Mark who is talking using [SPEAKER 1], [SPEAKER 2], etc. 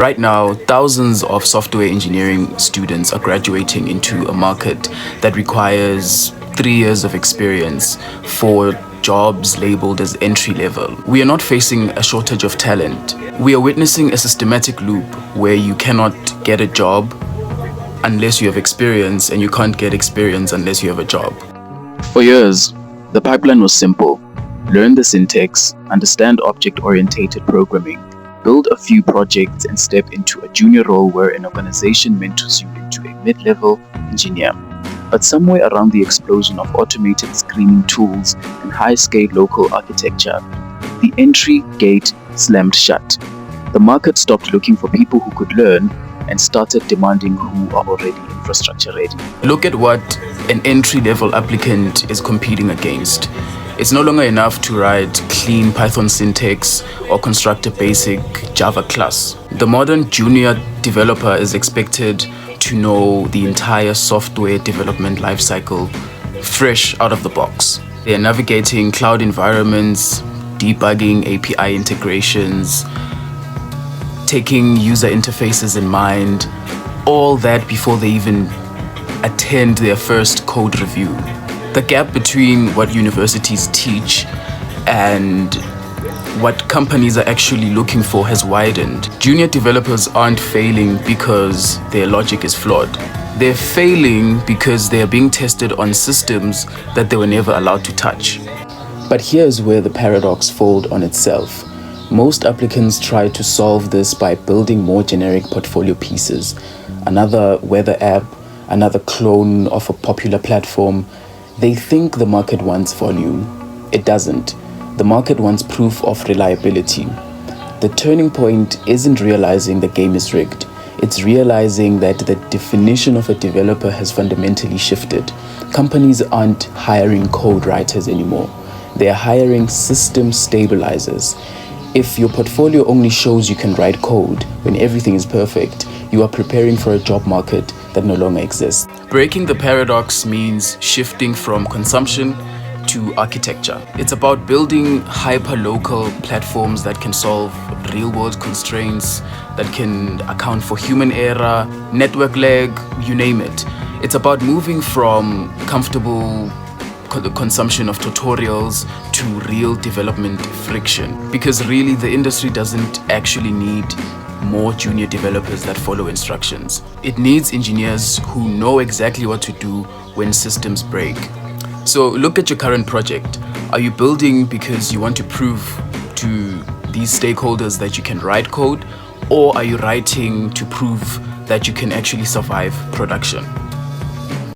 [SPEAKER 1] Right now, thousands of software engineering students are graduating into a market that requires 3 years of experience for jobs labeled as entry level. We are not facing a shortage of talent. We are witnessing a systematic loop where you cannot get a job unless you have experience, and you can't get experience unless you have a job.
[SPEAKER 2] For years, the pipeline was simple. Learn the syntax, understand object-oriented programming, build a few projects, and step into a junior role where an organization mentors you into a mid-level engineer. But somewhere around the explosion of automated screening tools and high-scale local architecture, the entry gate slammed shut. The market stopped looking for people who could learn and started demanding who are already infrastructure ready.
[SPEAKER 1] Look at what an entry-level applicant is competing against. It's no longer enough to write clean Python syntax or construct a basic Java class. The modern junior developer is expected to know the entire software development lifecycle fresh out of the box. They are navigating cloud environments, debugging API integrations, taking user interfaces in mind, all that before they even attend their first code review. The gap between what universities teach and what companies are actually looking for has widened. Junior developers aren't failing because their logic is flawed. They're failing because they are being tested on systems that they were never allowed to touch. But here's where the paradox folds on itself. Most applicants try to solve this by building more generic portfolio pieces. Another weather app, another clone of a popular platform. They think the market wants volume. It doesn't. The market wants proof of reliability. The turning point isn't realizing the game is rigged. It's realizing that the definition of a developer has fundamentally shifted. Companies aren't hiring code writers anymore. They are hiring system stabilizers. If your portfolio only shows you can write code when everything is perfect, you are preparing for a job market that no longer exists. Breaking the paradox means shifting from consumption to architecture. It's about building hyper-local platforms that can solve real-world constraints, that can account for human error, network lag, you name it. It's about moving from comfortable consumption of tutorials to real development friction, because really the industry doesn't actually need more junior developers that follow instructions. It needs engineers who know exactly what to do when systems break. So look at your current project. Are you building because you want to prove to these stakeholders that you can write code, or are you writing to prove that you can actually survive production?